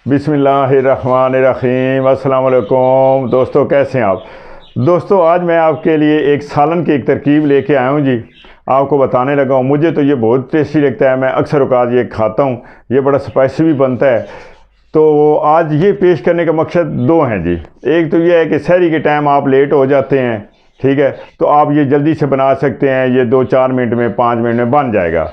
बिस्मिल्लाहिर्रहमानिर्रहीम। अस्सलाम वालेकुम दोस्तों, कैसे हैं आप दोस्तों। आज मैं आपके लिए एक सालन की एक तरकीब लेके आया हूँ जी। आपको बताने लगा हूँ, मुझे तो ये बहुत टेस्टी लगता है। मैं अक्सर औकात ये खाता हूँ, ये बड़ा स्पाइसी भी बनता है। तो आज ये पेश करने का मकसद दो हैं जी। एक तो ये है कि सहरी के टाइम आप लेट हो जाते हैं, ठीक है, तो आप ये जल्दी से बना सकते हैं। ये 2-4 मिनट में 5 मिनट में बन जाएगा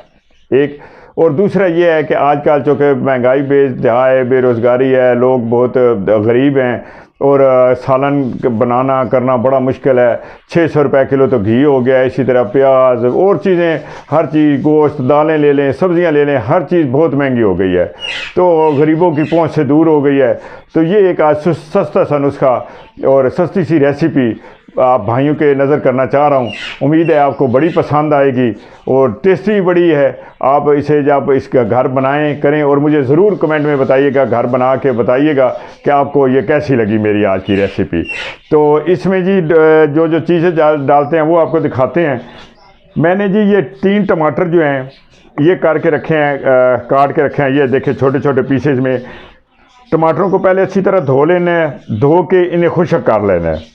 एक। और दूसरा ये है कि आजकल चूँकि महंगाई बेदहा है, बेरोज़गारी है, लोग बहुत गरीब हैं और सालन बनाना करना बड़ा मुश्किल है। 600 रुपये किलो तो घी हो गया है, इसी तरह प्याज और चीज़ें, हर चीज़, गोश्त, दालें ले लें, सब्ज़ियाँ ले लें, हर चीज़ बहुत महंगी हो गई है, तो गरीबों की पहुंच से दूर हो गई है। तो ये एक आज सस्ता सा नुस्खा और सस्ती सी रेसिपी आप भाइयों के नज़र करना चाह रहा हूँ। उम्मीद है आपको बड़ी पसंद आएगी और टेस्टी बड़ी है। आप इसे जब इसका घर बनाएं करें और मुझे ज़रूर कमेंट में बताइएगा, घर बना के बताइएगा कि आपको ये कैसी लगी मेरी आज की रेसिपी। तो इसमें जी जो जो चीज़ें डालते हैं वो आपको दिखाते हैं। मैंने जी ये 3 टमाटर जो हैं ये करके रखे हैं, काट के रखे हैं। ये देखें छोटे छोटे पीसेज में। टमाटरों को पहले अच्छी तरह धो लेना है, धो के इन्हें खुश्क कर लेना है।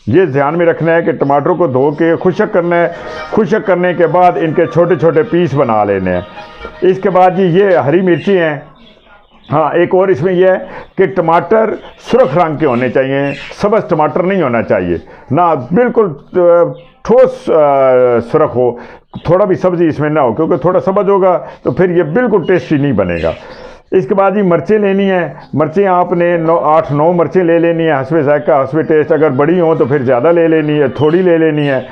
ये ध्यान में रखना है कि टमाटरों को धो के खुश्क करना है। खुश्क करने के बाद इनके छोटे छोटे पीस बना लेने हैं। इसके बाद जी ये हरी मिर्ची हैं। हाँ, एक और इसमें यह है कि टमाटर सुर्ख रंग के होने चाहिए, सब्ज़ टमाटर नहीं होना चाहिए ना, बिल्कुल ठोस सुर्ख हो, थोड़ा भी सब्ज़ी इसमें ना हो, क्योंकि थोड़ा सब्ज़ होगा तो फिर ये बिल्कुल टेस्टी नहीं बनेगा। इसके बाद ये मिर्चें लेनी है। मिर्चें आपने 8-9 मिर्चें ले लेनी है, हस्बे ज़ायका हस्बे टेस्ट। अगर बड़ी हो तो फिर ज़्यादा ले लेनी है, थोड़ी ले लेनी है।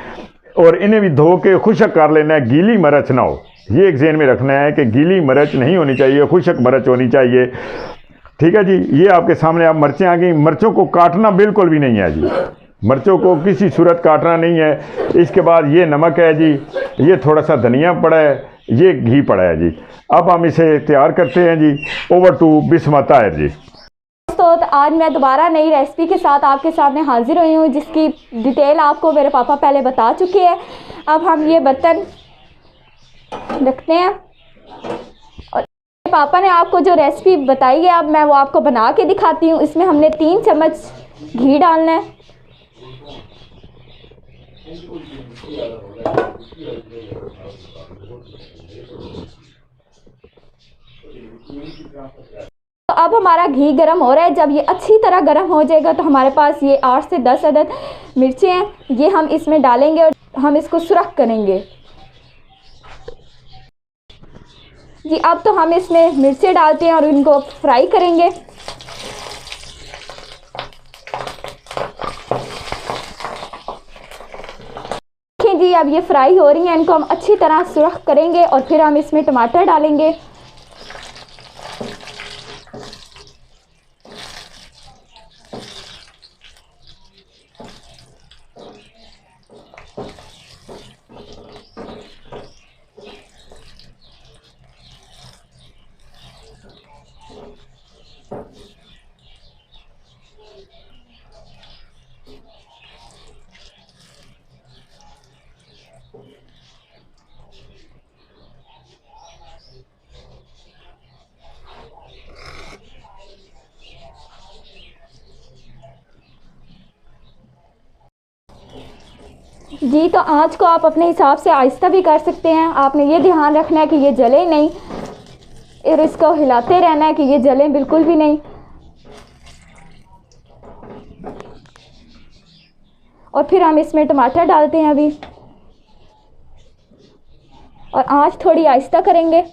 और इन्हें भी धो के खुश्क कर लेना है, गीली मिर्च ना हो। ये एक ज़हन में रखना है कि गीली मिर्च नहीं होनी चाहिए, खुश्क मिर्च होनी चाहिए, ठीक है जी। ये आपके सामने आप मिर्चें आ गई। मिर्चों को काटना बिल्कुल भी नहीं है जी, मिर्चों को किसी सूरत काटना नहीं है। इसके बाद ये नमक है जी, ये थोड़ा सा धनिया पड़ा है, ये घी पड़ा है जी। अब हम इसे तैयार करते हैं जी। ओवर टू बिस्मा ताहिर जी। तो आज मैं दोबारा नई रेसिपी के साथ आपके सामने हाजिर हुई हूँ, जिसकी डिटेल आपको मेरे पापा पहले बता चुके हैं। अब हम ये बर्तन रखते हैं और पापा ने आपको जो रेसिपी बताई है अब मैं वो आपको बना के दिखाती हूँ। इसमें हमने 3 चम्मच घी डालना है। तो अब हमारा घी गर्म हो रहा है। जब ये अच्छी तरह गर्म हो जाएगा तो हमारे पास ये 8 से 10 अदद मिर्चें हैं, ये हम इसमें डालेंगे और हम इसको सुरख करेंगे जी। अब तो हम इसमें मिर्चें डालते हैं और इनको फ्राई करेंगे। देखिए जी, अब ये फ्राई हो रही हैं, इनको हम अच्छी तरह सुरख करेंगे और फिर हम इसमें टमाटर डालेंगे। जी, तो आँच को आप अपने हिसाब से आहिस्ता भी कर सकते हैं। आपने ये ध्यान रखना है कि ये जले नहीं और इसको हिलाते रहना है कि ये जले बिल्कुल भी नहीं। और फिर हम इसमें टमाटर डालते हैं अभी और आँच थोड़ी आहिस्ता करेंगे।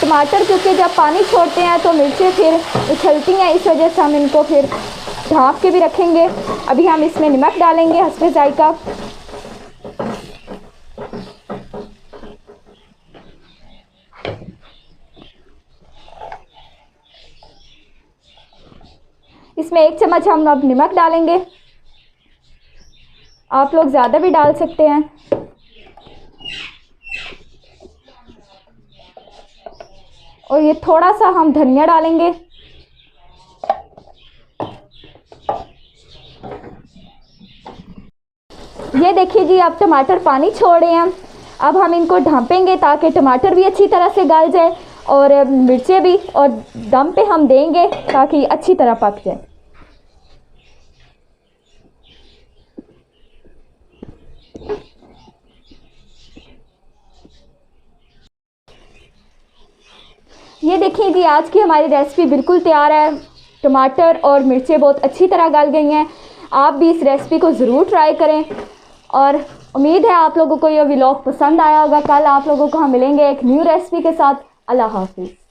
टमाटर क्योंकि जब पानी छोड़ते हैं तो मिर्चें फिर उछलती हैं, इस वजह से हम इनको फिर ढाँप के भी रखेंगे। अभी हम इसमें नमक डालेंगे हस्बे ज़ायका। इसमें 1 चम्मच हम अब नमक डालेंगे। आप लोग ज़्यादा भी डाल सकते हैं। और ये थोड़ा सा हम धनिया डालेंगे। ये देखिए जी, अब टमाटर पानी छोड़ रहे हैं। अब हम इनको ढांपेंगे ताकि टमाटर भी अच्छी तरह से गल जाए और मिर्चें भी, और दम पे हम देंगे ताकि अच्छी तरह पक जाए। ये देखिए जी, आज की हमारी रेसिपी बिल्कुल तैयार है। टमाटर और मिर्चें बहुत अच्छी तरह गल गई हैं। आप भी इस रेसिपी को ज़रूर ट्राई करें और उम्मीद है आप लोगों को ये व्लॉग पसंद आया होगा। कल आप लोगों को हम मिलेंगे एक न्यू रेसिपी के साथ। अल्लाह हाफिज़।